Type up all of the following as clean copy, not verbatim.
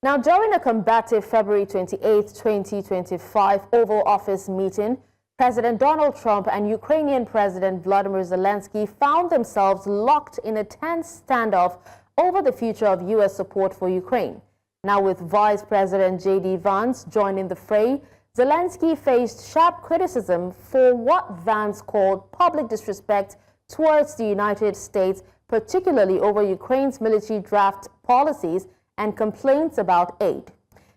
Now, during a combative February 28, 2025 Oval Office meeting, President Donald Trump and Ukrainian President Volodymyr Zelensky found themselves locked in a tense standoff over the future of U.S. support for Ukraine. Now, with Vice President JD Vance joining the fray, Zelensky faced sharp criticism for what Vance called public disrespect towards the United States, particularly over Ukraine's military draft policies and complaints about aid.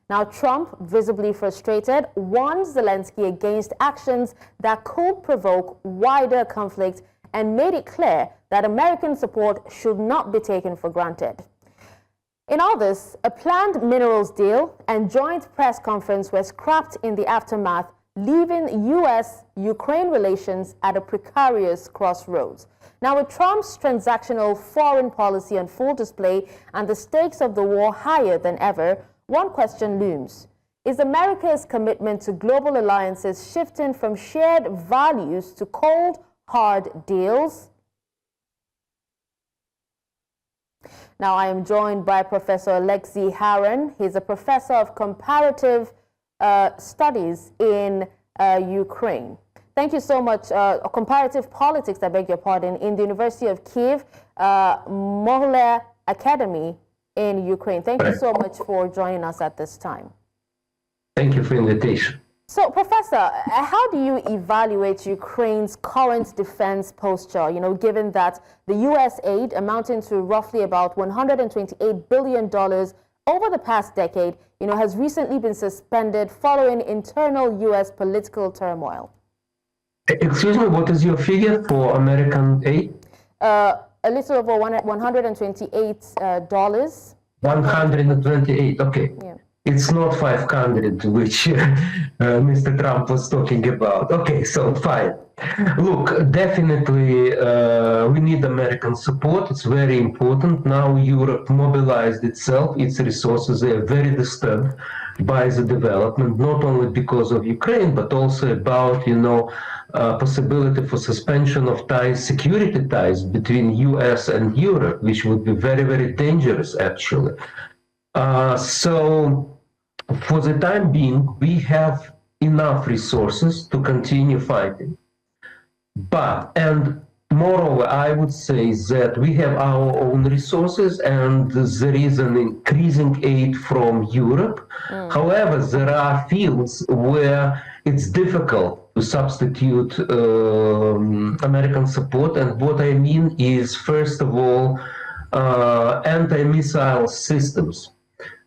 Now, Trump, visibly frustrated, warned Zelensky against actions that could provoke wider conflict and made it clear that American support should not be taken for granted. In all this, a planned minerals deal and joint press conference were scrapped in the aftermath, leaving U.S.-Ukraine relations at a precarious crossroads. Now, with Trump's transactional foreign policy on full display and the stakes of the war higher than ever, one question looms. Is America's commitment to global alliances shifting from shared values to cold, hard deals? Now, I am joined by Professor Olexiy Haran. He's a professor of comparative studies in Ukraine. Thank you so much. Comparative politics, I beg your pardon, in the University of Kyiv, Mohler Academy in Ukraine. Thank you so much for joining us at this time. Thank you for the invitation. So, Professor, how do you evaluate Ukraine's current defense posture, given that the U.S. aid amounting to roughly about $128 billion over the past decade, has recently been suspended following internal U.S. political turmoil? Excuse me, what is your figure for American aid? A little over $128. 128, okay. Yeah. It's not 500, which Mr. Trump was talking about. Okay, so fine. Look, definitely we need American support. It's very important. Now Europe mobilized itself, its resources. They are very disturbed by the development, not only because of Ukraine, but also about, possibility for suspension of ties, security ties between US and Europe, which would be very, very dangerous, actually. So for the time being, we have enough resources to continue fighting. And moreover, I would say that we have our own resources and there is an increasing aid from Europe. However, there are fields where it's difficult to substitute American support. And what I mean is, first of all, anti-missile systems.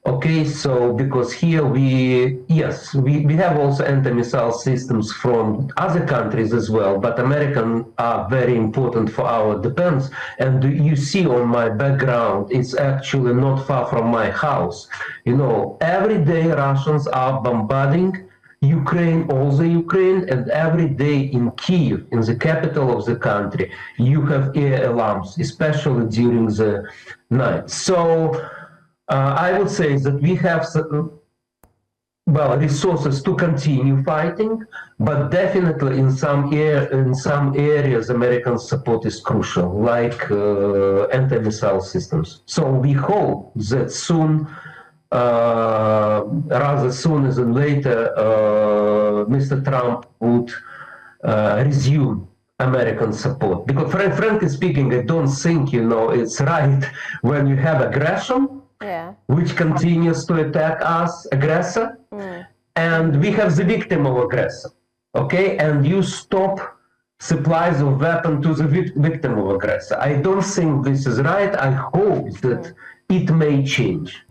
Okay, so because here we have also anti-missile systems from other countries as well, but American are very important for our defense. And you see on my background, it's actually not far from my house. Every day Russians are bombarding Ukraine, all the Ukraine, and every day in Kyiv, in the capital of the country, you have air alarms, especially during the night. So I would say that we have resources to continue fighting, but definitely in some areas American support is crucial, like anti-missile systems. So we hope that soon, rather sooner than later, Mr. Trump would resume American support. Because frankly speaking, I don't think it's right when you have aggression, which continues to attack us, aggressor, and we have the victim of aggressor, okay? And you stop supplies of weapon to the victim of aggressor. I don't think this is right. I hope that it may change.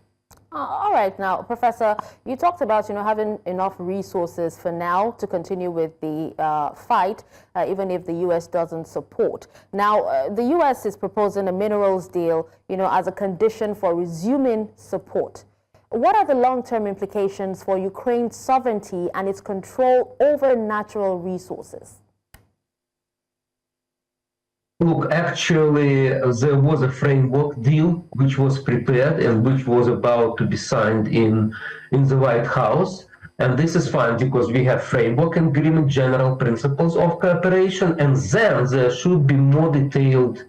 All right. Now, Professor, you talked about, having enough resources for now to continue with the fight, even if the U.S. doesn't support. Now, the U.S. is proposing a minerals deal, as a condition for resuming support. What are the long-term implications for Ukraine's sovereignty and its control over natural resources? Look, actually, there was a framework deal which was prepared and which was about to be signed in the White House. And this is fine because we have framework agreement, general principles of cooperation, and then there should be more detailed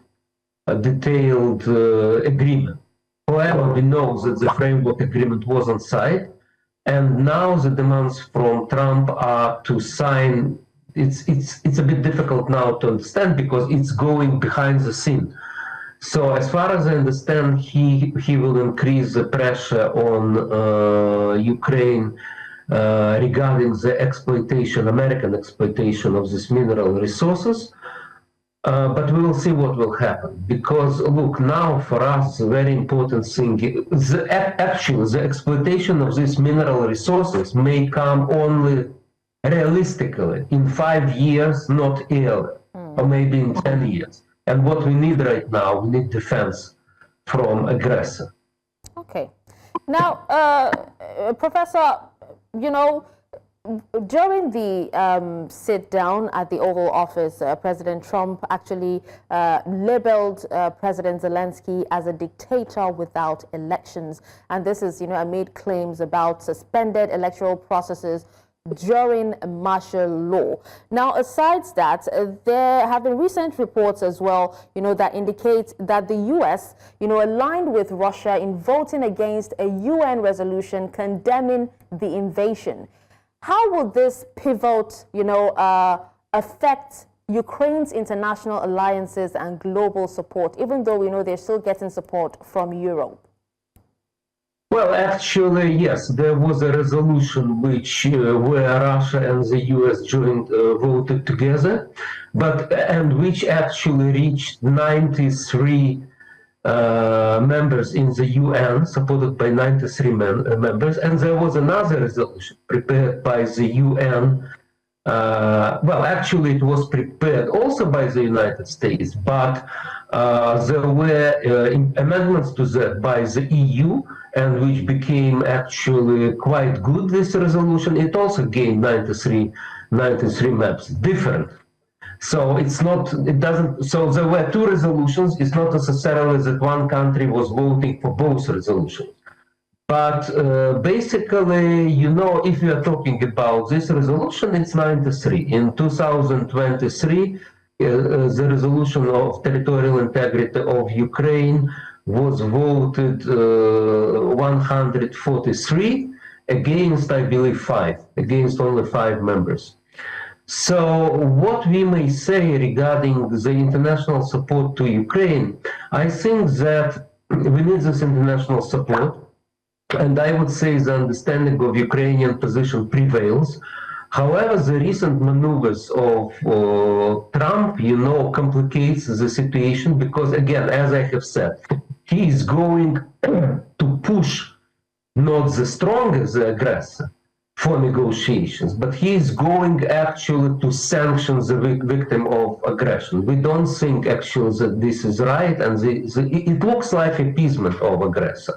agreement. However, we know that the framework agreement was on site, and now the demands from Trump are to sign. It's a bit difficult now to understand because it's going behind the scene. So as far as I understand, he will increase the pressure on Ukraine regarding the exploitation, American exploitation of these mineral resources. But we will see what will happen. Because look, now for us, a very important thing, actually the exploitation of these mineral resources may come only realistically in 5 years, not earlier, or maybe in 10 years. And what we need right now, we need defense from aggressor. Okay. Now, Professor, you know, during the sit down at the Oval Office, President Trump actually labeled President Zelensky as a dictator without elections. And this is, you know, amid claims about suspended electoral processes during martial law. Now, aside that, there have been recent reports as well, you know, that indicate that the U.S., you know, aligned with Russia in voting against a UN resolution condemning the invasion. How will this pivot, you know, affect Ukraine's international alliances and global support, even though we know they're still getting support from Europe? Well, actually, yes, there was a resolution where Russia and the U.S. voted together, and which actually reached 93 members in the UN, supported by 93 members, and there was another resolution prepared by the UN. Well, actually, it was prepared also by the United States, but there were amendments to that by the EU, and which became actually quite good, this resolution. It also gained 93 maps, different. So so there were two resolutions. It's not necessarily that one country was voting for both resolutions. But basically, you know, if we are talking about this resolution, it's 93. In 2023, the resolution of territorial integrity of Ukraine was voted 143 against, I believe, against only 5 members. So what we may say regarding the international support to Ukraine, I think that we need this international support. And I would say the understanding of Ukrainian position prevails. However, the recent maneuvers of Trump, you know, complicates the situation because, again, as I have said, he is going to push not the strongest, the aggressor, for negotiations, but he is going actually to sanction the victim of aggression. We don't think actually that this is right, and it looks like appeasement of aggressor.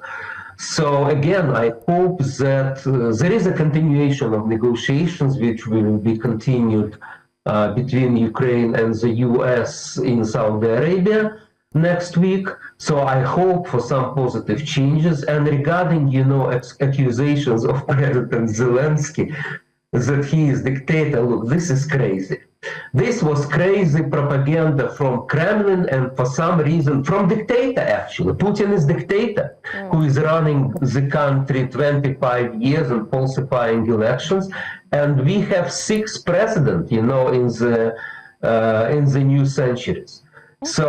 So again, I hope that there is a continuation of negotiations which will be continued between Ukraine and the U.S. in Saudi Arabia next week. So I hope for some positive changes. And regarding, you know, accusations of President Zelensky that he is dictator, look, this is crazy. This was crazy propaganda from Kremlin and for some reason from dictator actually. Putin is dictator who is running the country 25 years and falsifying elections. And we have 6 presidents, you know, in the new centuries. So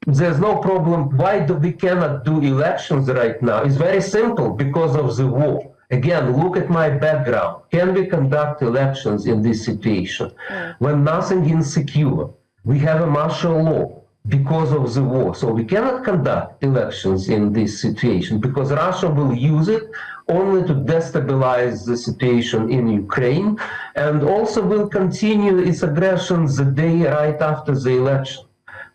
there's no problem. Why we cannot do elections right now? It's very simple, because of the war. Again, look at my background. Can we conduct elections in this situation? When nothing is secure, we have a martial law because of the war. So we cannot conduct elections in this situation because Russia will use it only to destabilize the situation in Ukraine, and also will continue its aggression the day right after the election.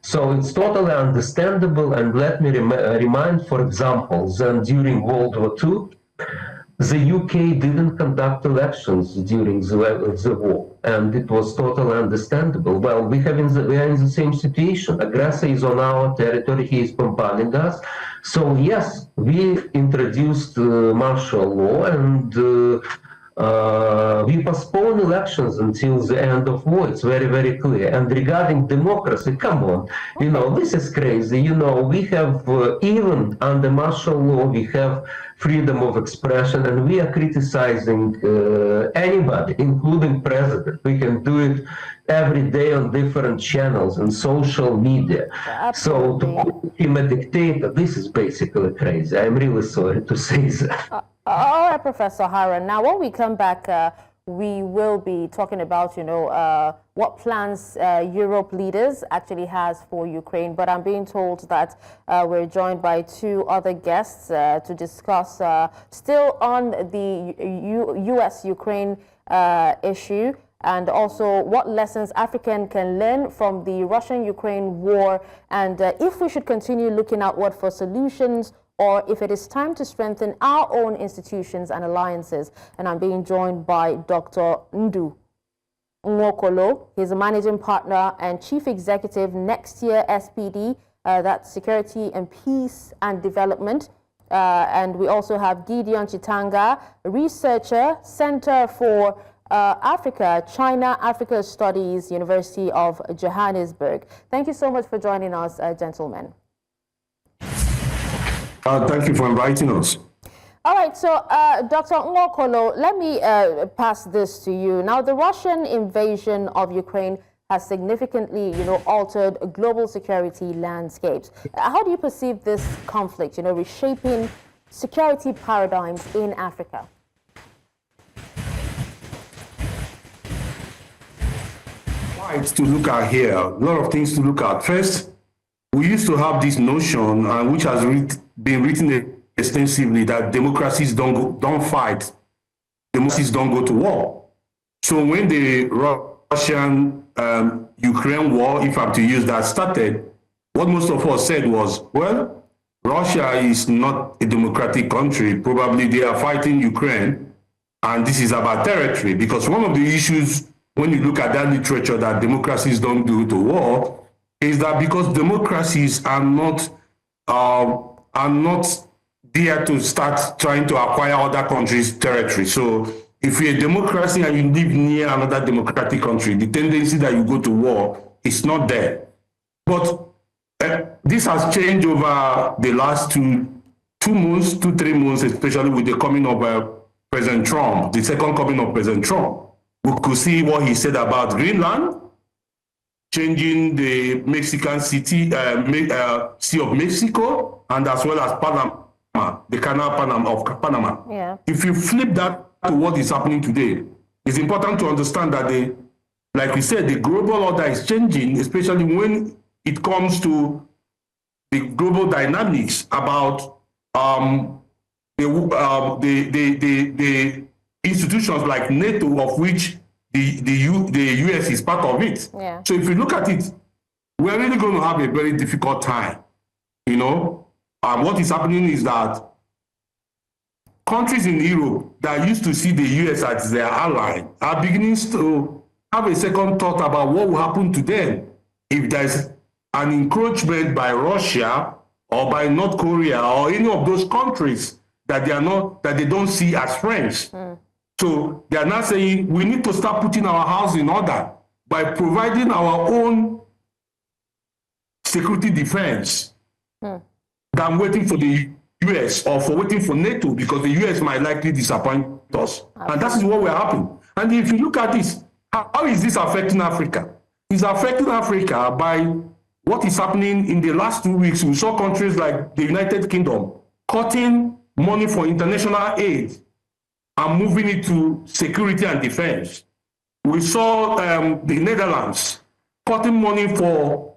So it's totally understandable. And let me remind, for example, that during World War II, the UK didn't conduct elections during the war, and it was totally understandable. Well, we are in the same situation. Aggressor is on our territory, he is bombarding us. So yes, we introduced martial law, and we postpone elections until the end of war. It's very, very clear. And regarding democracy, come on, you know, this is crazy. You know, we have, even under martial law, we have freedom of expression, and we are criticizing anybody, including president. We can do it every day on different channels and social media. Absolutely. So to call him a dictator, this is basically crazy. I'm really sorry to say that. All right, Professor Haran. Now, when we come back, we will be talking about, you know, what plans Europe leaders actually has for Ukraine. But I'm being told that we're joined by two other guests to discuss still on the U.S. Ukraine issue, and also what lessons African can learn from the Russian-Ukraine war, and if we should continue looking outward for solutions, or if it is time to strengthen our own institutions and alliances. And I'm being joined by Dr. Ndu Nwokolo. He's a managing partner and chief executive Next Year SPD, that's Security and Peace and Development. And we also have Gideon Chitanga, researcher, Center for Africa, China, Africa Studies, University of Johannesburg. Thank you so much for joining us, gentlemen. Thank you for inviting us. All right, so Dr. Nwokolo, let me pass this to you. Now, the Russian invasion of Ukraine has significantly, you know, altered global security landscapes. How do you perceive this conflict, you know, reshaping security paradigms in Africa? To look at here, a lot of things to look at. First, we used to have this notion, which has been written extensively, that democracies don't fight, democracies don't go to war. So when the Russian-Ukraine war, if I'm to use that, started, what most of us said was, well, Russia is not a democratic country. Probably they are fighting Ukraine, and this is about territory. Because one of the issues, when you look at that literature, that democracies don't go to war, is that because democracies are not there to start trying to acquire other countries' territory. So if you're a democracy and you live near another democratic country, the tendency that you go to war is not there. But this has changed over the last 3 months, especially with the coming of President Trump, the second coming of President Trump. We could see what he said about Greenland, changing the Mexican Sea of Mexico, and as well as Panama, the Canal of Panama. Yeah. If you flip that to what is happening today, it's important to understand that like we said, the global order is changing, especially when it comes to the global dynamics about the institutions like NATO, of which the U.S. is part of it. Yeah. So if you look at it, we're really going to have a very difficult time. You know, what is happening is that countries in Europe that used to see the U.S. as their ally are beginning to have a second thought about what will happen to them if there's an encroachment by Russia or by North Korea or any of those countries that they don't see as friends. So they are now saying we need to start putting our house in order by providing our own security defense than waiting for the US or for waiting for NATO, because the US might likely disappoint us. And that is what will happen. And if you look at this, how is this affecting Africa? It's affecting Africa by what is happening in the last 2 weeks. We saw countries like the United Kingdom cutting money for international aid and moving it to security and defense. We saw the Netherlands cutting money for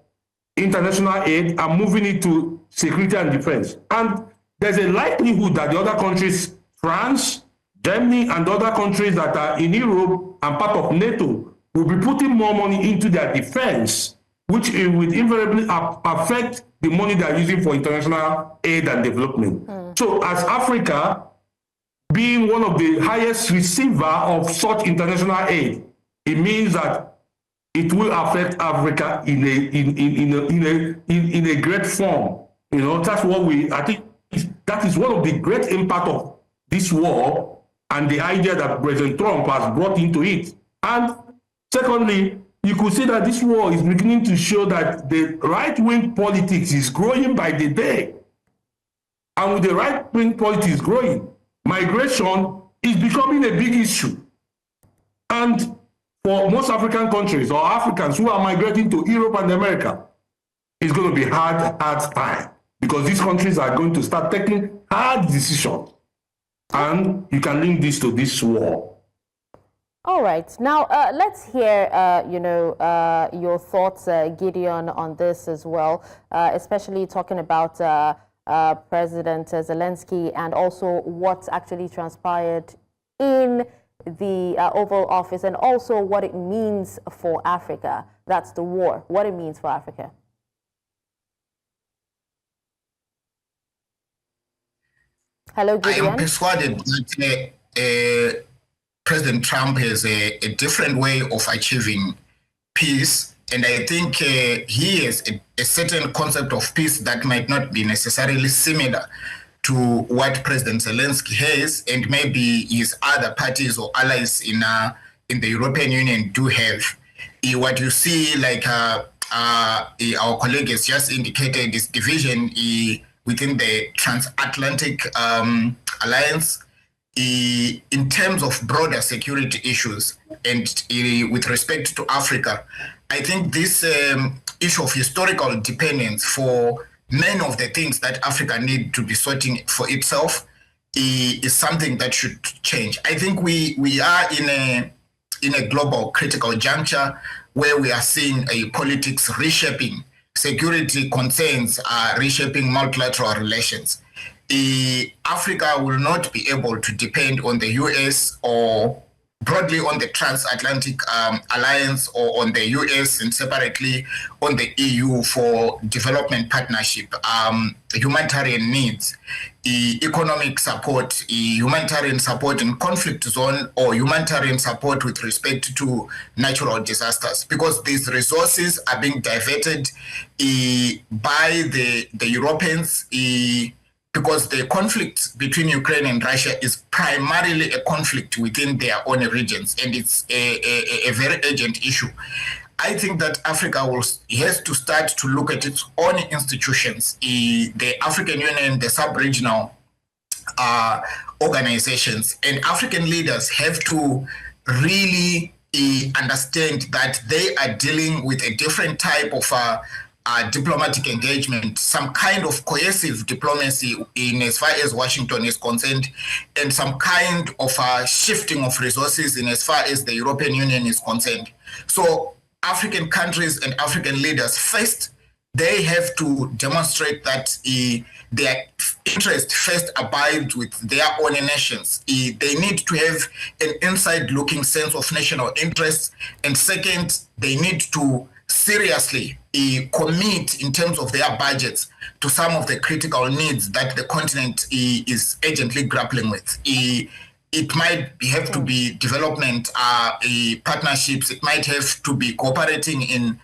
international aid and moving it to security and defense. And there's a likelihood that the other countries, France, Germany, and other countries that are in Europe and part of NATO, will be putting more money into their defense, which will invariably affect the money they're using for international aid and development. So as Africa, being one of the highest receiver of such international aid, it means that it will affect Africa in a great form. You know, that's what I think that is one of the great impact of this war, and the idea that President Trump has brought into it. And secondly, you could say that this war is beginning to show that the right-wing politics is growing by the day. And with the right-wing politics growing, migration is becoming a big issue. And for most African countries or Africans who are migrating to Europe and America, it's going to be hard time, because these countries are going to start taking hard decisions. And you can link this to this war. All right. Now, let's hear, your thoughts, Gideon, on this as well, especially talking about President Zelensky and also what's actually transpired in the Oval Office, and also what it means for Africa. That's the war, what it means for Africa. Hello, Gideon. I am persuaded that President Trump has a different way of achieving peace. And I think he has a certain concept of peace that might not be necessarily similar to what President Zelensky has, and maybe his other parties or allies in the European Union do have. What you see, like our colleague has just indicated, is division within the transatlantic alliance in terms of broader security issues, and with respect to Africa. I think this issue of historical dependence for many of the things that Africa need to be sorting for itself is something that should change. I think we are in a global critical juncture where we are seeing a politics reshaping. Security concerns are reshaping multilateral relations. Africa will not be able to depend on the US or broadly on the transatlantic alliance, or on the US and separately on the EU for development partnership, humanitarian needs, economic support, humanitarian support in conflict zone, or humanitarian support with respect to natural disasters, because these resources are being diverted by the Europeans, because the conflict between Ukraine and Russia is primarily a conflict within their own regions, and it's a very urgent issue. I think that Africa has to start to look at its own institutions, the African Union, the sub-regional organizations, and African leaders have to really understand that they are dealing with a different type of diplomatic engagement, some kind of cohesive diplomacy in as far as Washington is concerned, and some kind of shifting of resources in as far as the European Union is concerned. So African countries and African leaders, first, they have to demonstrate that their interest first abides with their own nations. They need to have an inside-looking sense of national interest. And second, they need to seriously commit in terms of their budgets to some of the critical needs that the continent is urgently grappling with. It might have to be development partnerships. It might have to be cooperating in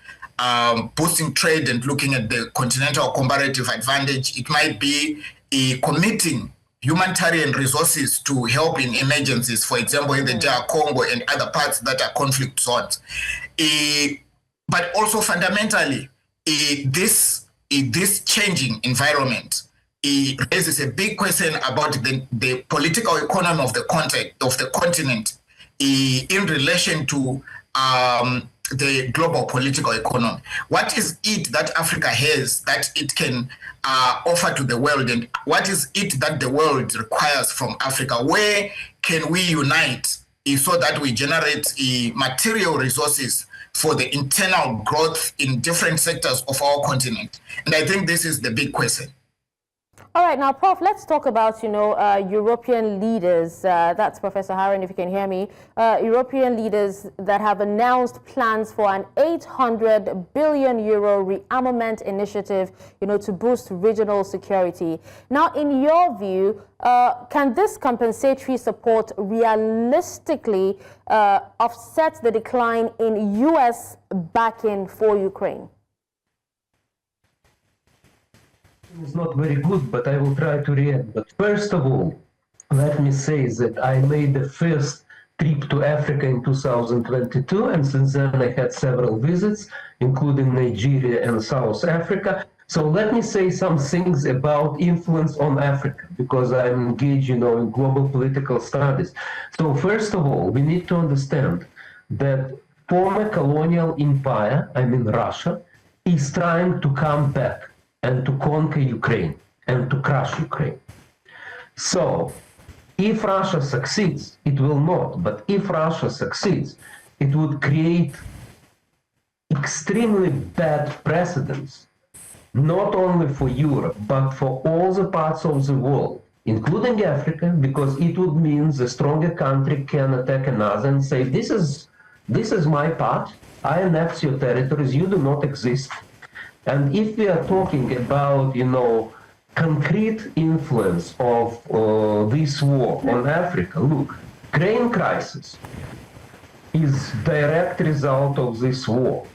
boosting trade and looking at the continental comparative advantage. It might be committing humanitarian resources to help in emergencies, for example, in the DR Congo and other parts that are conflict zones. But also fundamentally, this changing environment raises a big question about the political economy of the continent in relation to the global political economy. What is it that Africa has that it can offer to the world, and what is it that the world requires from Africa? Where can we unite so that we generate material resources for the internal growth in different sectors of our continent? And I think this is the big question. All right, now, Prof, let's talk about, European leaders. That's Professor Haran, if you can hear me. European leaders that have announced plans for an 800 billion euro rearmament initiative, to boost regional security. Now, in your view, can this compensatory support realistically offset the decline in U.S. backing for Ukraine? It's not very good, but I will try to react. But first of all, let me say that I made the first trip to Africa in 2022, and since then I had several visits, including Nigeria and South Africa. So let me say some things about influence on Africa, because I'm engaged, in global political studies. So first of all, we need to understand that former colonial empire, I mean Russia, is trying to come back and to conquer Ukraine and to crush Ukraine. So if Russia succeeds, it will not, but if Russia succeeds, it would create extremely bad precedents, not only for Europe, but for all the parts of the world, including Africa, because it would mean the stronger country can attack another and say, this is my part, I annex your territories, you do not exist. And if we are talking about, concrete influence of this war on Africa, look, grain crisis is direct result of this war.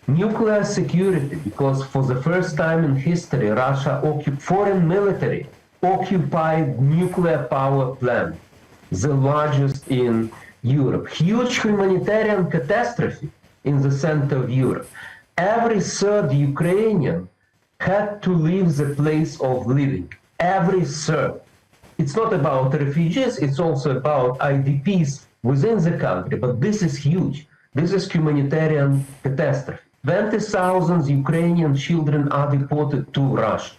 Nuclear security, because for the first time in history, Russia, foreign military, occupied nuclear power plant, the largest in Europe. Huge humanitarian catastrophe in the center of Europe. Every third Ukrainian had to leave the place of living. Every third. It's not about refugees, it's also about IDPs within the country, but this is huge. This is humanitarian catastrophe. 20,000 Ukrainian children are deported to Russia.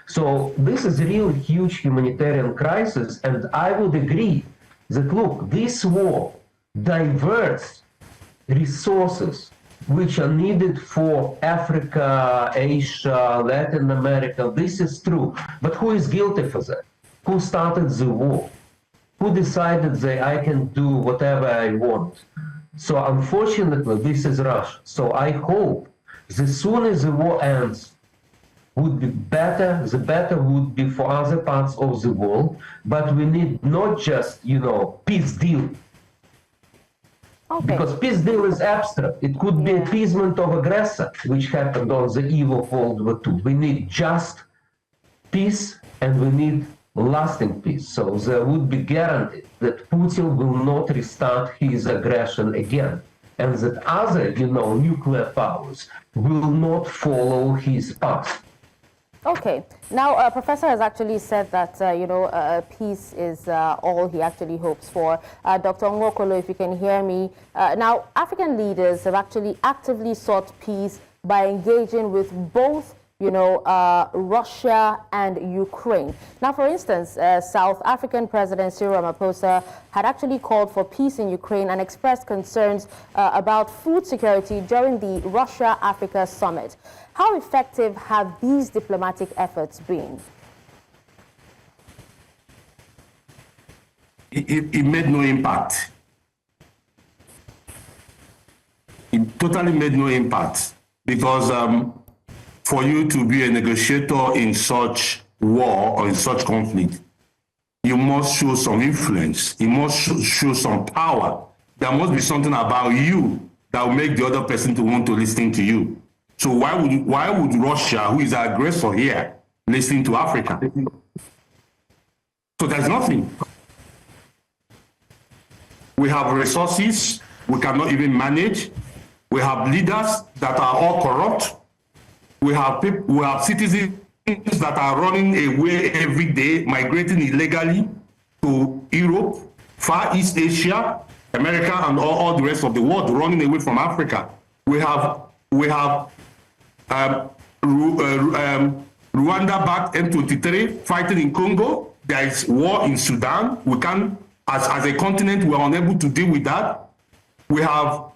So this is a really huge humanitarian crisis, and I would agree that, look, this war diverts resources which are needed for Africa, Asia, Latin America. This is true. But who is guilty for that? Who started the war? Who decided that I can do whatever I want? So unfortunately, this is Russia. So I hope the sooner the war ends, would be better, the better would be for other parts of the world. But we need not just, peace deal. Okay. Because peace deal is abstract. It could be appeasement of aggressor, which happened on the eve of World War II. We need just peace, and we need lasting peace. So there would be guaranteed that Putin will not restart his aggression again, and that other, nuclear powers will not follow his path. Okay. Now, Professor has actually said that, peace is all he actually hopes for. Dr. Nwokolo, if you can hear me. Now, African leaders have actually actively sought peace by engaging with both, Russia and Ukraine. Now, for instance, South African President Cyril Ramaphosa had actually called for peace in Ukraine and expressed concerns about food security during the Russia-Africa summit. How effective have these diplomatic efforts been? It made no impact. It totally made no impact, because for you to be a negotiator in such war or in such conflict, you must show some influence. You must show some power. There must be something about you that will make the other person to want to listen to you. So why would Russia, who is the aggressor here, listen to Africa? So there's nothing. We have resources we cannot even manage. We have leaders that are all corrupt. We have citizens that are running away every day, migrating illegally to Europe, Far East Asia, America, and all the rest of the world, running away from Africa. We have Rwanda-backed M23 fighting in Congo. There is war in Sudan. We can, as a continent, we are unable to deal with that. We have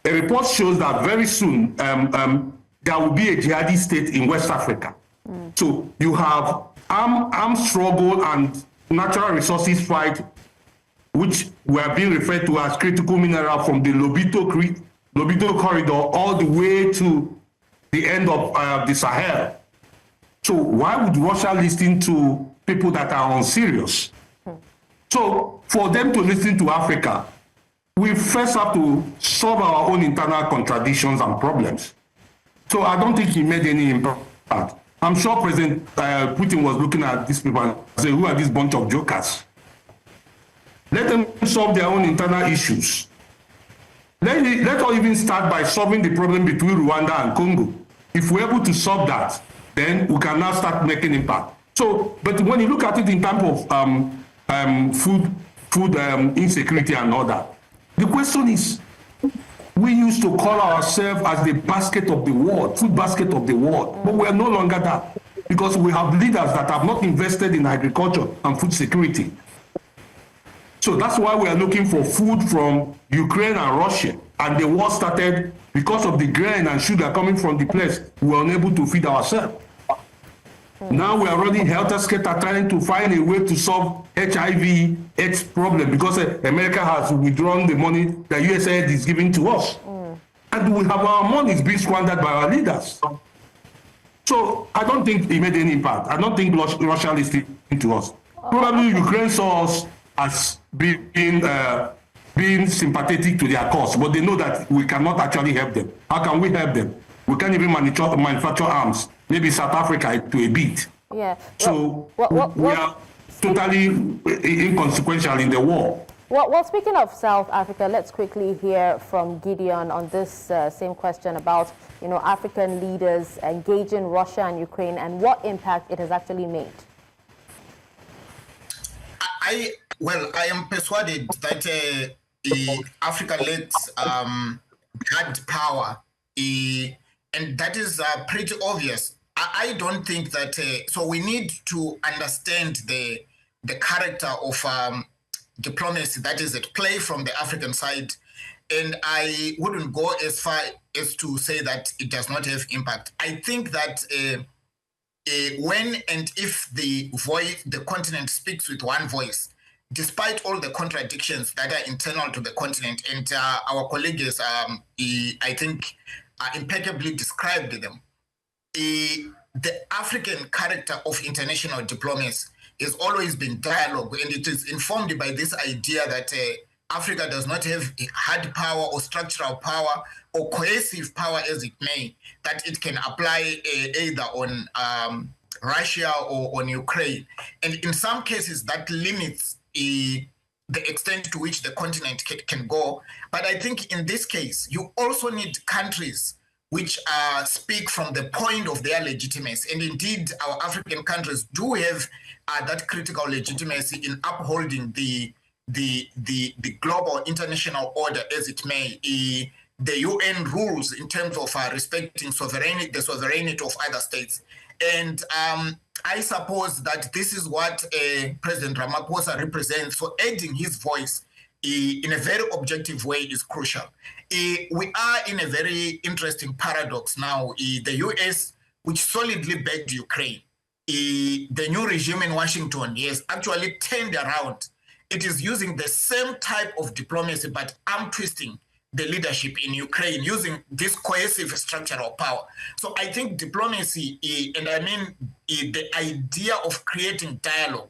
a report shows that very soon there will be a jihadi state in West Africa. So you have armed struggle and natural resources fight, which were being referred to as critical mineral, from the Lobito corridor all the way to the end of the Sahel. So why would Russia listen to people that are unserious? So for them to listen to Africa, we first have to solve our own internal contradictions and problems. So I don't think he made any impact. I'm sure President Putin was looking at these people and saying, who are this bunch of jokers? Let them solve their own internal issues. Let us even start by solving the problem between Rwanda and Congo. If we're able to solve that, then we can now start making impact. So, but when you look at it in terms of food insecurity and all that, the question is, we used to call ourselves as the basket of the world, food basket of the world, but we are no longer that because we have leaders that have not invested in agriculture and food security. So that's why we are looking for food from Ukraine and Russia. And the war started because of the grain and sugar coming from the place we were unable to feed ourselves. Now we are running helter-skelter trying to find a way to solve HIV/AIDS problem because America has withdrawn the money that USAID is giving to us. And we have our money being squandered by our leaders. So I don't think it made any impact. I don't think Russia listened to us. Probably Ukraine saw us as being sympathetic to their cause, but they know that we cannot actually help them. How can we help them? We can't even manufacture arms. Maybe South Africa to a bit. Yeah. So we are totally inconsequential in the war. Well, speaking of South Africa, let's quickly hear from Gideon on this same question about, African leaders engaging Russia and Ukraine and what impact it has actually made. I am persuaded that Africa lacks hard power, and that is pretty obvious. I don't think that. So we need to understand the character of diplomacy that is at play from the African side, and I wouldn't go as far as to say that it does not have impact. I think that when and if the continent speaks with one voice, despite all the contradictions that are internal to the continent, and our colleagues, I think, impeccably described them, the African character of international diplomacy has always been dialogue, and it is informed by this idea that Africa does not have hard power or structural power or coercive power, as it may, that it can apply either on Russia or on Ukraine. And in some cases, that limits the extent to which the continent can go. But I think in this case, you also need countries which speak from the point of their legitimacy. And indeed, our African countries do have that critical legitimacy in upholding the global international order, as it may, the UN rules in terms of respecting the sovereignty of other states. And I suppose that this is what President Ramaphosa represents. So adding his voice in a very objective way is crucial. We are in a very interesting paradox now. The US, which solidly backed Ukraine, the new regime in Washington has actually turned around. It is using the same type of diplomacy, but arm twisting the leadership in Ukraine using this coercive structural power. So I think diplomacy, and I mean the idea of creating dialogue,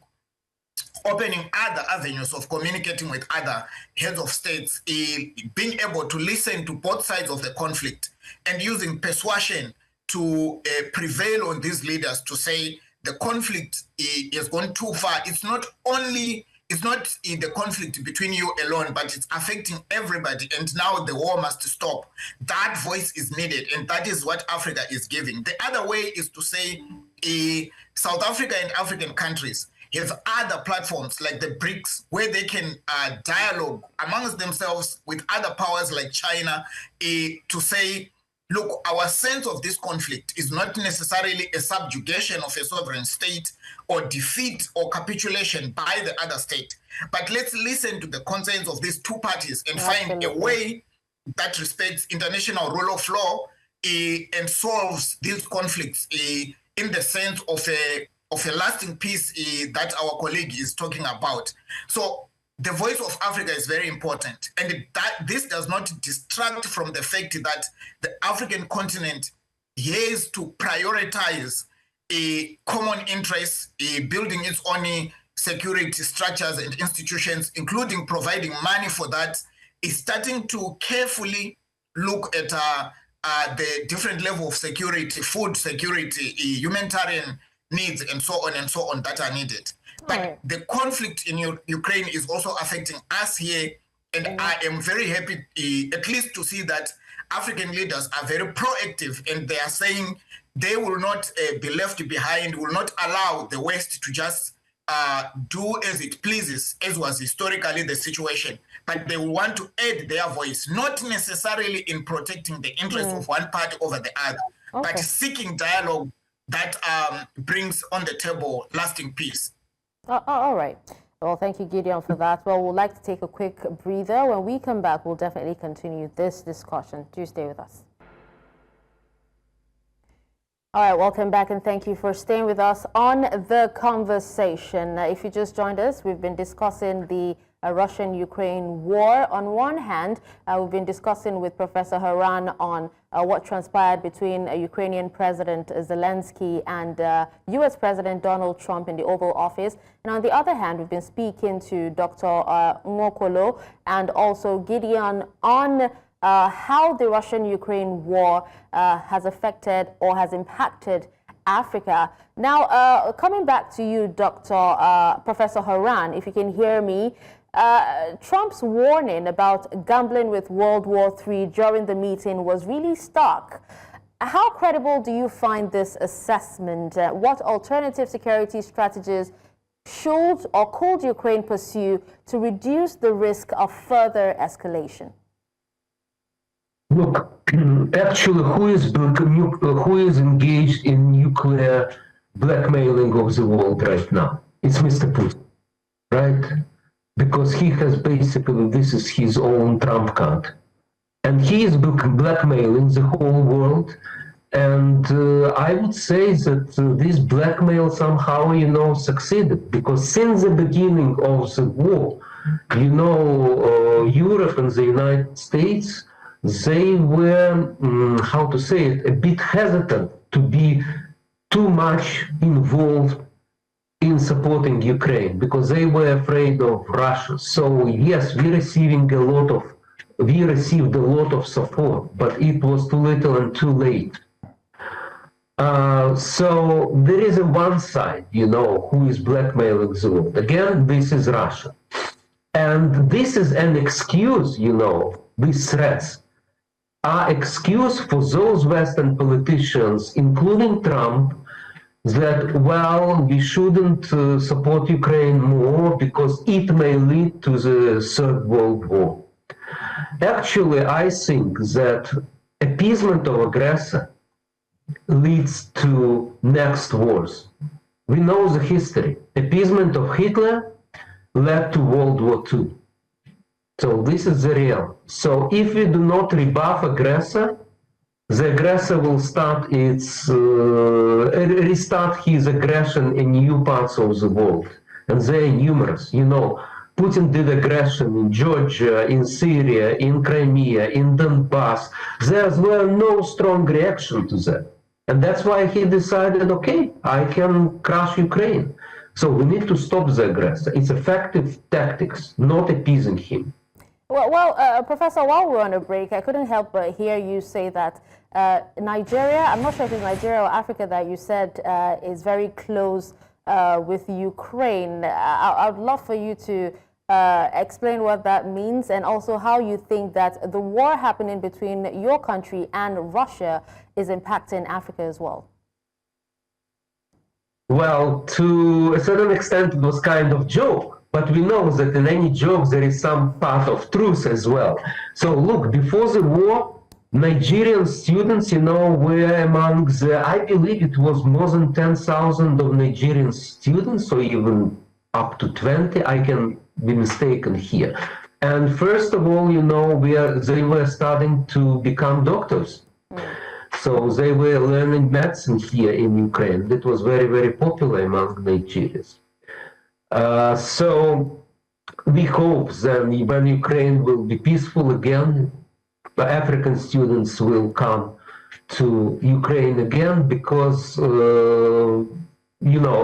opening other avenues of communicating with other heads of states, being able to listen to both sides of the conflict and using persuasion to prevail on these leaders to say the conflict is gone too far. It's not in the conflict between you alone, but it's affecting everybody. And now the war must stop. That voice is needed. And that is what Africa is giving. The other way is to say South Africa and African countries have other platforms like the BRICS where they can dialogue amongst themselves with other powers like China to say, look, our sense of this conflict is not necessarily a subjugation of a sovereign state or defeat or capitulation by the other state. But let's listen to the concerns of these two parties and find a way that respects international rule of law and solves these conflicts in the sense of a lasting peace that our colleague is talking about. So the voice of Africa is very important, and this does not distract from the fact that the African continent has to prioritize a common interest, building its own security structures and institutions, including providing money for that, is starting to carefully look at the different level of security, food security, humanitarian needs, and so on that are needed. But the conflict in Ukraine is also affecting us here, and I am very happy at least to see that African leaders are very proactive, and they are saying they will not be left behind, will not allow the West to just do as it pleases, as was historically the situation. But they will want to add their voice, not necessarily in protecting the interests of one party over the other, but seeking dialogue that brings on the table lasting peace. All right. Well, thank you, Gideon, for that. Well, we'd like to take a quick breather. When we come back, we'll definitely continue this discussion. Do stay with us. All right, welcome back, and thank you for staying with us on the conversation. If you just joined us, we've been discussing the Russian-Ukraine war. On one hand, we've been discussing with Professor Haran on what transpired between Ukrainian President Zelensky and U.S. President Donald Trump in the Oval Office. And on the other hand, we've been speaking to Dr. Nwokolo and also Gideon on how the Russian-Ukraine war has affected or has impacted Africa. Now, coming back to you, Professor Haran, if you can hear me, Trump's warning about gambling with World War III during the meeting was really stark. How credible do you find this assessment? What alternative security strategies should or could Ukraine pursue to reduce the risk of further escalation? Look, actually, who is engaged in nuclear blackmailing of the world right now? It's Mr. Putin, right? Because he has basically, this is his own trump card. And he is blackmailing the whole world. And I would say that this blackmail somehow, succeeded. Because since the beginning of the war, Europe and the United States, they were, a bit hesitant to be too much involved in supporting Ukraine because they were afraid of Russia. So yes, we received a lot of support, but it was too little and too late. So there is a one side, who is blackmailing the world. Again, this is Russia. And this is an excuse, these threats are excuse for those Western politicians, including Trump, that, well, we shouldn't support Ukraine more because it may lead to the Third World War. Actually, I think that appeasement of aggressor leads to next wars. We know the history. Appeasement of Hitler led to World War II. So this is the real. So if we do not rebuff aggressor, the aggressor will restart his aggression in new parts of the world. And they are numerous. Putin did aggression in Georgia, in Syria, in Crimea, in Donbass. There were no strong reaction to that. And that's why he decided, okay, I can crush Ukraine. So we need to stop the aggressor. It's effective tactics, not appeasing him. Well, Professor, while we're on a break, I couldn't help but hear you say that Nigeria, I'm not sure if it's Nigeria or Africa that you said is very close with Ukraine. I would love for you to explain what that means and also how you think that the war happening between your country and Russia is impacting Africa as well. Well, to a certain extent, it was kind of joke. But we know that in any joke, there is some part of truth as well. So look, before the war, Nigerian students, were among the, I believe it was more than 10,000 of Nigerian students, or even up to 20, I can be mistaken here. And first of all, they were starting to become doctors. So they were learning medicine here in Ukraine. That was very, very popular among Nigerians. So we hope that when Ukraine will be peaceful again, the African students will come to Ukraine again because,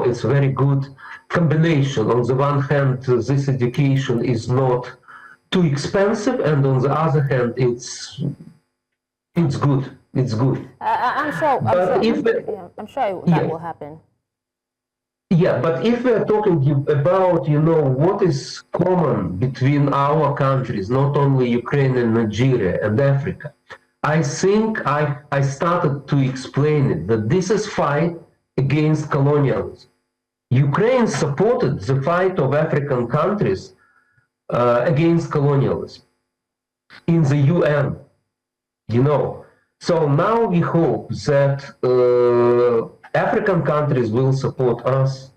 it's a very good combination. On the one hand, this education is not too expensive, and on the other hand, It's good. It's good. I'm sure that will happen. Yeah, but if we're talking about, what is common between our countries, not only Ukraine and Nigeria and Africa, I think I started to explain it, that this is fight against colonialism. Ukraine supported the fight of African countries against colonialism in the UN, So now we hope that African countries will support us.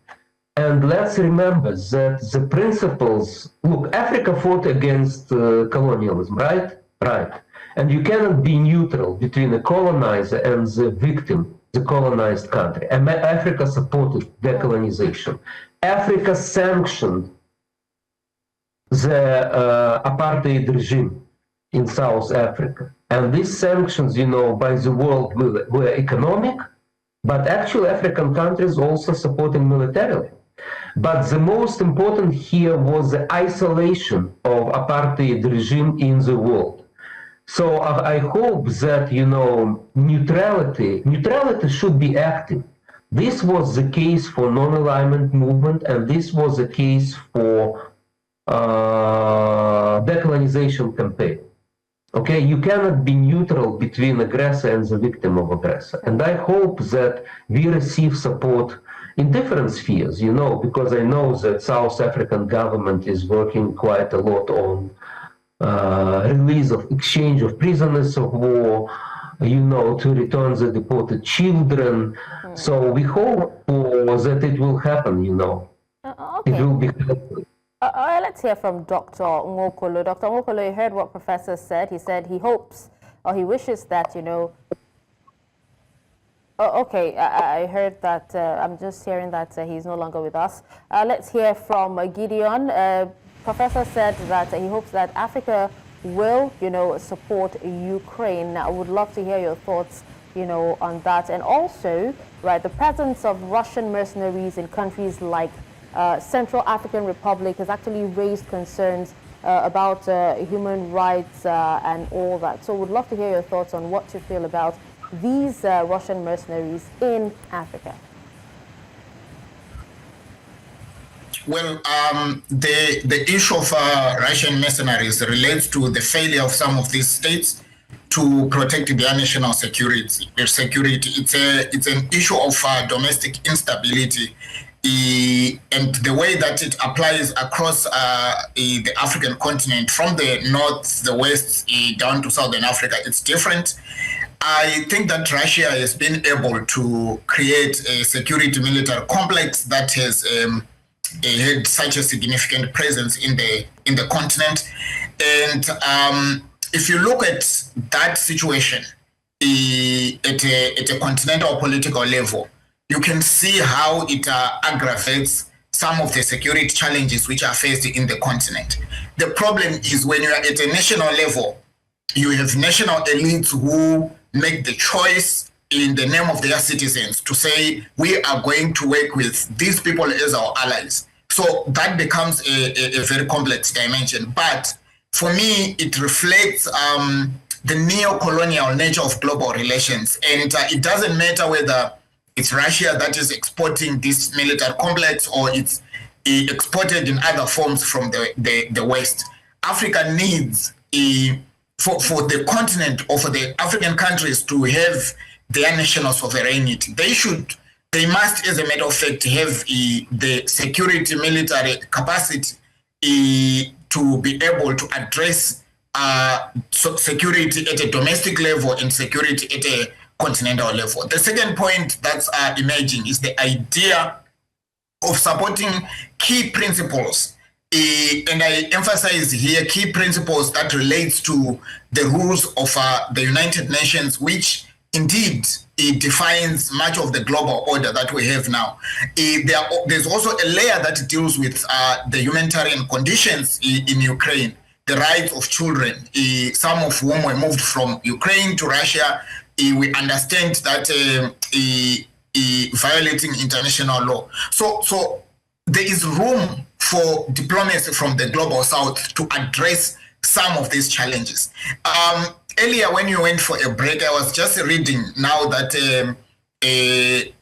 And let's remember that the principles, look, Africa fought against colonialism, right? Right. And you cannot be neutral between the colonizer and the victim, the colonized country. Africa supported decolonization. Africa sanctioned the apartheid regime in South Africa. And these sanctions, by the world were economic, but actually African countries also supporting militarily. But the most important here was the isolation of apartheid regime in the world. So I hope that, neutrality should be active. This was the case for non-alignment movement, and this was the case for decolonization campaign. Okay, you cannot be neutral between aggressor and the victim of aggressor. And I hope that we receive support in different spheres, because I know that South African government is working quite a lot on release of exchange of prisoners of war, to return the deported children. So we hope that it will happen, Okay. It will be helpful. Let's hear from Dr. Nwokolo. Dr. Nwokolo, you heard what Professor said. He said he hopes or he wishes that, okay, I heard that. I'm just hearing that he's no longer with us. Let's hear from Gideon. Professor said that he hopes that Africa will, support Ukraine. I would love to hear your thoughts, on that. And also, right, the presence of Russian mercenaries in countries like Central African Republic has actually raised concerns about human rights and all that. So would love to hear your thoughts on what you feel about these Russian mercenaries in Africa. Well, the issue of Russian mercenaries relates to the failure of some of these states to protect their national security. It's an issue of domestic instability. And the way that it applies across the African continent, from the north, the west, down to southern Africa, it's different. I think that Russia has been able to create a security military complex that has had such a significant presence in the continent. And if you look at that situation at a continental political level, you can see how it aggravates some of the security challenges which are faced in the continent. The problem is when you are at a national level, you have national elites who make the choice in the name of their citizens to say, we are going to work with these people as our allies. So that becomes a very complex dimension. But for me, it reflects the neo-colonial nature of global relations. And it doesn't matter whether it's Russia that is exporting this military complex or it's exported in other forms from the West. Africa needs, for the continent or for the African countries to have their national sovereignty. They must, as a matter of fact, have the security military capacity to be able to address security at a domestic level and security at a continental level. The second point that's emerging is the idea of supporting key principles. And I emphasize here key principles that relates to the rules of the United Nations, which indeed it defines much of the global order that we have now. There's also a layer that deals with the humanitarian conditions in Ukraine, the rights of children, some of whom were moved from Ukraine to Russia. We understand that violating international law. So there is room for diplomacy from the global south to address some of these challenges. Earlier, when you went for a break, I was just reading now that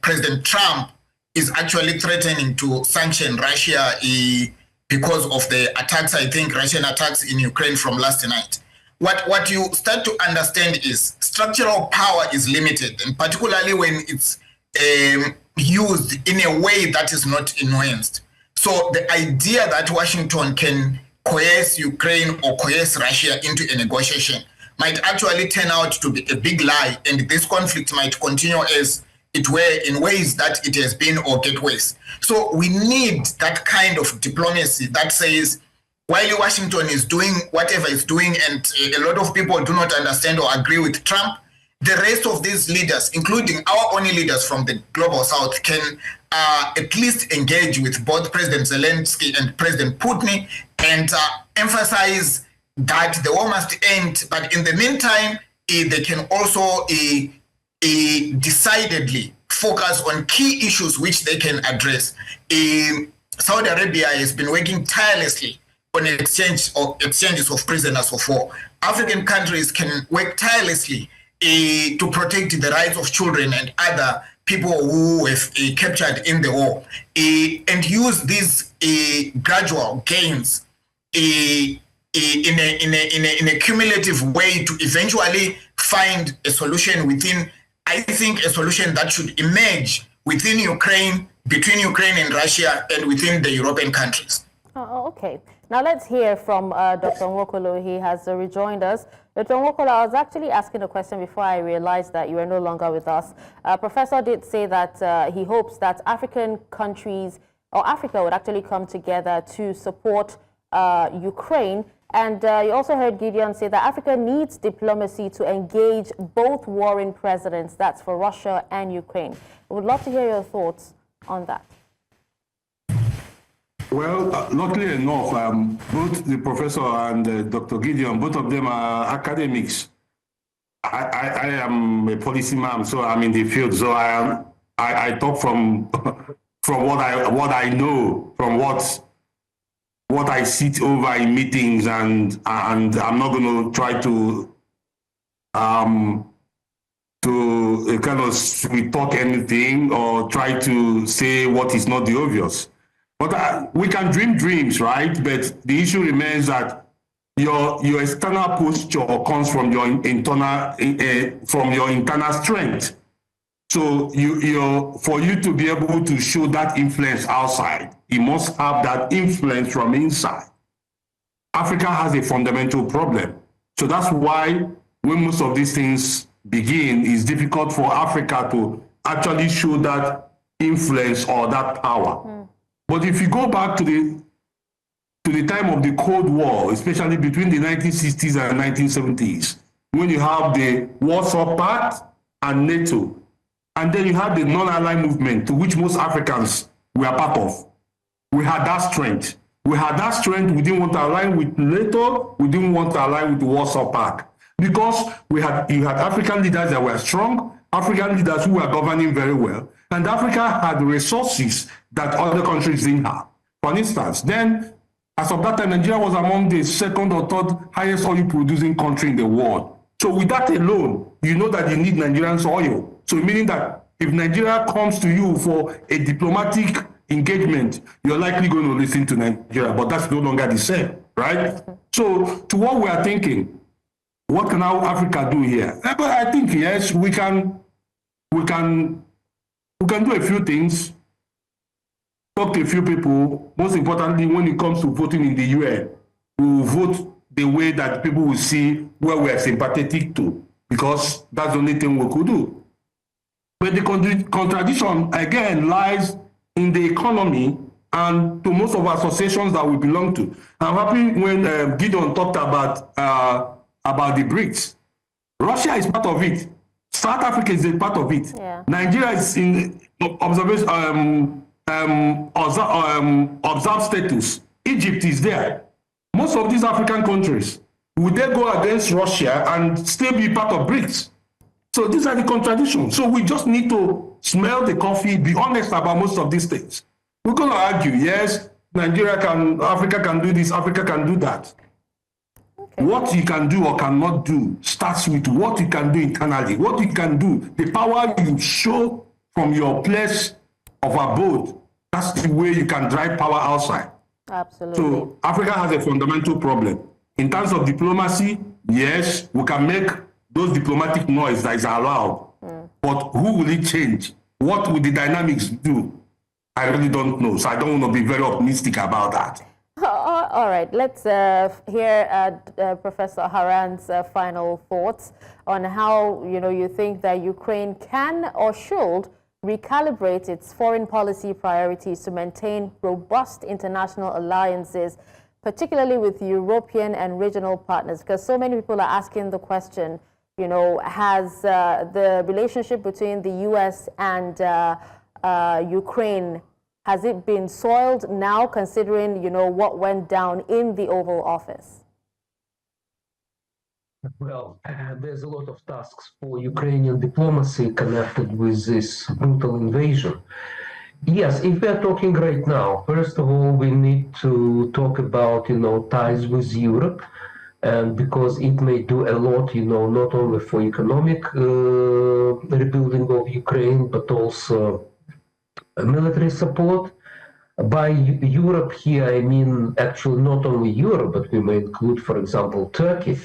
President Trump is actually threatening to sanction Russia because of the attacks, I think, Russian attacks in Ukraine from last night. What you start to understand is structural power is limited, and particularly when it's used in a way that is not nuanced. So the idea that Washington can coerce Ukraine or coerce Russia into a negotiation might actually turn out to be a big lie, and this conflict might continue as it were in ways that it has been or get worse. So we need that kind of diplomacy that says, while Washington is doing whatever it's doing, and a lot of people do not understand or agree with Trump, the rest of these leaders, including our own leaders from the global south, can at least engage with both President Zelensky and President Putin and emphasize that the war must end. But in the meantime, they can also decidedly focus on key issues which they can address. Saudi Arabia has been working tirelessly on exchanges of prisoners of war. African countries can work tirelessly to protect the rights of children and other people who have captured in the war, and use these gradual gains in a cumulative way to eventually find a solution within, I think, a solution that should emerge within Ukraine, between Ukraine and Russia, and within the European countries. Oh, okay. Now let's hear from Dr. Nwokolo. He has rejoined us. Dr. Nwokolo, I was actually asking a question before I realized that you are no longer with us. Professor did say that he hopes that African countries or Africa would actually come together to support Ukraine. And you also heard Gideon say that Africa needs diplomacy to engage both warring presidents. That's for Russia and Ukraine. I would love to hear your thoughts on that. Well, luckily enough, both the professor and Dr. Gideon, both of them are academics. I am a policy man, so I'm in the field. So I talk from what I know, from what I sit over in meetings, and I'm not going to try to kind of sweet talk anything or try to say what is not the obvious. But we can dream dreams, right? But the issue remains that your external posture comes from your internal strength. So for you to be able to show that influence outside, you must have that influence from inside. Africa has a fundamental problem. So that's why when most of these things begin, it's difficult for Africa to actually show that influence or that power. But if you go back to the time of the Cold War, especially between the 1960s and 1970s, when you have the Warsaw Pact and NATO, and then you have the non-aligned movement to which most Africans were part of, we had that strength. We had that strength. We didn't want to align with NATO. We didn't want to align with the Warsaw Pact because you had African leaders that were strong, African leaders who were governing very well, and Africa had resources that other countries didn't have. For instance, then, as of that time, Nigeria was among the second or third highest oil-producing country in the world. So with that alone, you know that you need Nigerian oil. So meaning that if Nigeria comes to you for a diplomatic engagement, you're likely going to listen to Nigeria, but that's no longer the same, right? So to what we are thinking, what can our Africa do here? But I think, yes, we can do a few things, talk to a few people. Most importantly, when it comes to voting in the UN, we will vote the way that people will see where we are sympathetic to, because that's the only thing we could do. But the contradiction, again, lies in the economy and to most of our associations that we belong to. I'm happy when Gideon talked about the BRICS. Russia is part of it. South Africa is a part of it. Yeah. Nigeria is in observation, observed status. Egypt is there. Most of these African countries, would they go against Russia and still be part of BRICS? So these are the contradictions. So we just need to smell the coffee, be honest about most of these things. We're going to argue, yes, Africa can do this, Africa can do that. What you can do or cannot do starts with what you can do internally. What you can do, the power you show from your place of abode, that's the way you can drive power outside. Absolutely. So Africa has a fundamental problem. In terms of diplomacy, yes, we can make those diplomatic noise that is allowed. But who will it change? What will the dynamics do? I really don't know. So I don't want to be very optimistic about that. All right, let's hear Professor Haran's final thoughts on how you think that Ukraine can or should recalibrate its foreign policy priorities to maintain robust international alliances, particularly with European and regional partners. Because so many people are asking the question, has the relationship between the U.S. and Ukraine, has it been soiled now, considering, what went down in the Oval Office? Well, there's a lot of tasks for Ukrainian diplomacy connected with this brutal invasion. Yes, if we're talking right now, first of all, we need to talk about, ties with Europe, and because it may do a lot, not only for economic rebuilding of Ukraine, but also military support. By Europe here, I mean actually not only Europe, but we may include, for example, Turkey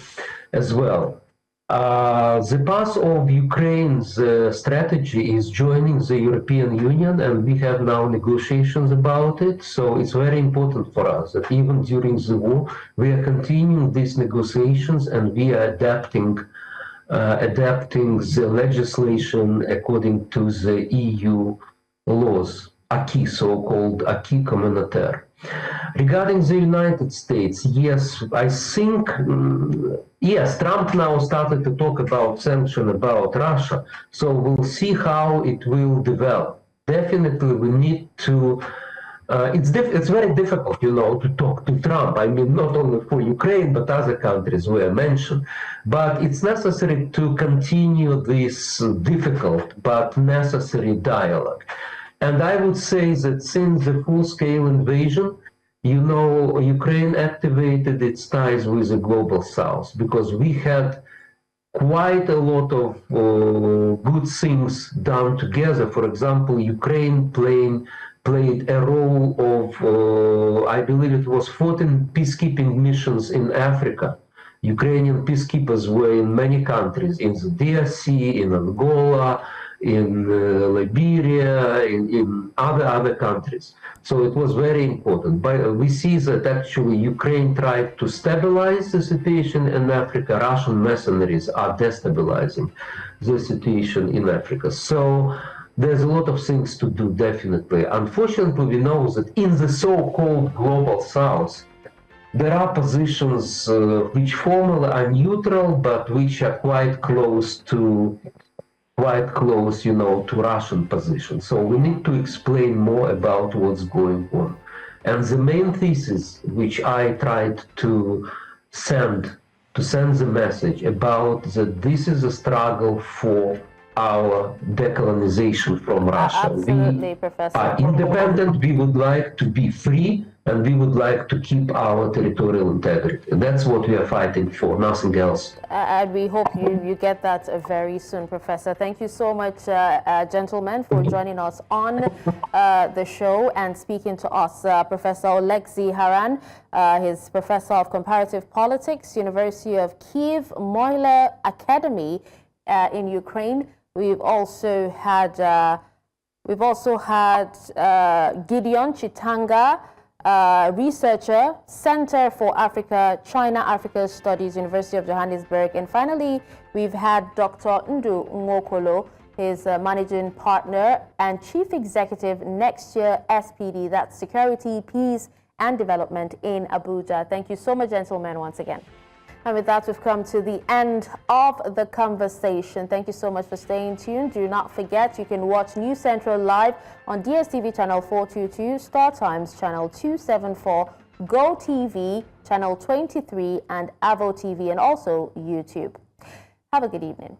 as well. The path of Ukraine's strategy is joining the European Union, and we have now negotiations about it. So it's very important for us that even during the war, we are continuing these negotiations, and we are adapting the legislation according to the EU laws, acquis, so-called acquis communautaire. Regarding the United States, yes, I think, yes, Trump now started to talk about sanctions about Russia, so we'll see how it will develop. Definitely we need to, it's very difficult, to talk to Trump. I mean, not only for Ukraine, but other countries were mentioned. But it's necessary to continue this difficult but necessary dialogue. And I would say that since the full-scale invasion, Ukraine activated its ties with the global south, because we had quite a lot of good things done together. For example, Ukraine played a role of, I believe it was 14 peacekeeping missions in Africa. Ukrainian peacekeepers were in many countries, in the DRC, in Angola, in Liberia, in other countries. So it was very important. But we see that actually Ukraine tried to stabilize the situation in Africa. Russian mercenaries are destabilizing the situation in Africa. So there's a lot of things to do, definitely. Unfortunately, we know that in the so-called global south, there are positions which formally are neutral, but which are quite close to Russian position. So we need to explain more about what's going on. And the main thesis which I tried to send the message about that this is a struggle for our decolonization from Russia. Absolutely, Professor. We are independent, we would like to be free, and we would like to keep our territorial integrity. That's what we are fighting for, nothing else. And we hope you get that very soon, Professor. Thank you so much, gentlemen, for joining us on the show and speaking to us. Professor Olexiy Haran, he's Professor of Comparative Politics, University of Kyiv, Mohyla Academy in Ukraine. We've also had Gideon Chitanga, researcher, Center for China-Africa Studies, University of Johannesburg. And finally, we've had Dr. Ndu Nwokolo, his managing partner and chief executive Nextyear SPD, that's Security, Peace and Development in Abuja. Thank you so much, gentlemen, once again. And with that, we've come to the end of the conversation. Thank you so much for staying tuned. Do not forget, you can watch News Central live on DSTV channel 422, Star Times channel 274, Go TV channel 23, and Avo TV, and also YouTube. Have a good evening.